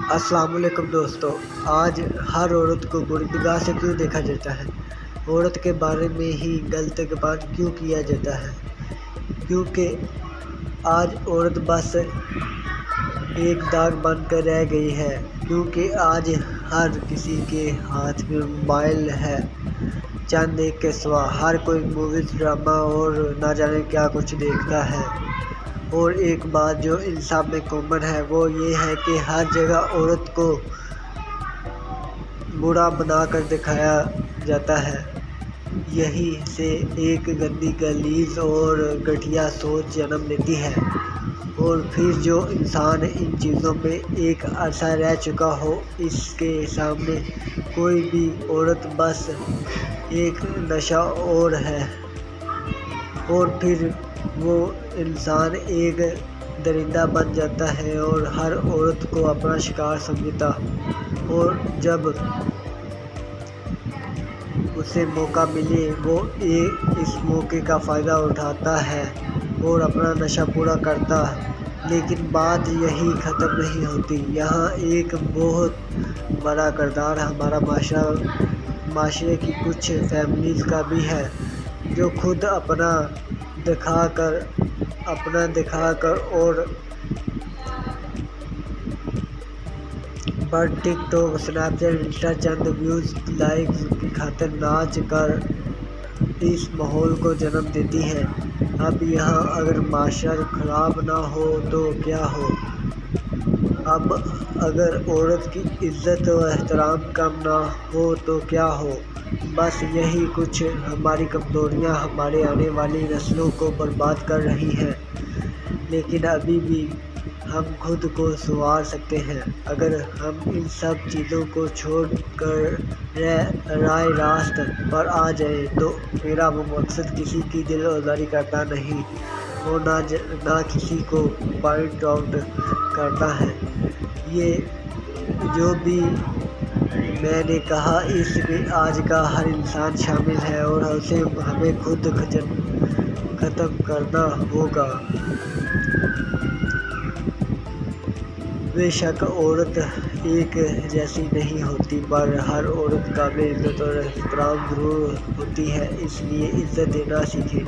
السلام علیکم دوستو، آج ہر عورت کو بری نگاہ سے کیوں دیکھا جاتا ہے؟ عورت کے بارے میں ہی غلط گمان کیوں کیا جاتا ہے؟ کیونکہ آج عورت بس ایک داغ بن کر رہ گئی ہے، کیونکہ آج ہر کسی کے ہاتھ میں موبائل ہے، چند ایک کے سوا ہر کوئی موویز، ڈرامہ اور نہ جانے کیا کچھ دیکھتا ہے۔ اور ایک بات جو ان سب میں کامن ہے وہ یہ ہے کہ ہر جگہ عورت کو برا بنا کر دکھایا جاتا ہے۔ یہی سے ایک گندی، غلیظ اور گھٹیا سوچ جنم لیتی ہے، اور پھر جو انسان ان چیزوں میں ایک عرصہ رہ چکا ہو، اس کے سامنے کوئی بھی عورت بس ایک نشہ اور ہے، اور پھر وہ انسان ایک درندہ بن جاتا ہے اور ہر عورت کو اپنا شکار سمجھتا، اور جب اسے موقع ملے وہ اس موقع کا فائدہ اٹھاتا ہے اور اپنا نشہ پورا کرتا۔ لیکن بات یہی ختم نہیں ہوتی، یہاں ایک بہت بڑا کردار ہمارا معاشرے کی کچھ فیملیز کا بھی ہے، جو خود اپنا دکھا کر اور پر ٹک ٹاک، اسنیپ چیٹ، انسٹا چند ویوز، لائکس کی خاطر ناچ کر اس ماحول کو جنم دیتی ہے۔ اب یہاں اگر معاشرہ خراب نہ ہو تو کیا ہو؟ اب اگر عورت کی عزت و احترام کم نہ ہو تو کیا ہو؟ بس یہی کچھ ہماری کمزوریاں ہمارے آنے والی نسلوں کو برباد کر رہی ہیں، لیکن ابھی بھی ہم خود کو سنوار سکتے ہیں اگر ہم ان سب چیزوں کو چھوڑ کر راہ راست پر آ جائیں۔ تو میرا وہ مقصد کسی کی دل آزاری کرنا نہیں، اور نہ کسی کو پوائنٹ آؤٹ کرنا ہے۔ یہ جو بھی میں نے کہا اس میں آج کا ہر انسان شامل ہے، اور اسے ہمیں خود ختم کرنا ہوگا۔ بے شک عورت ایک جیسی نہیں ہوتی، پر ہر عورت قابل عزت اور احترام ضرور ہوتی ہے، اس لیے عزت دینا سیکھیں۔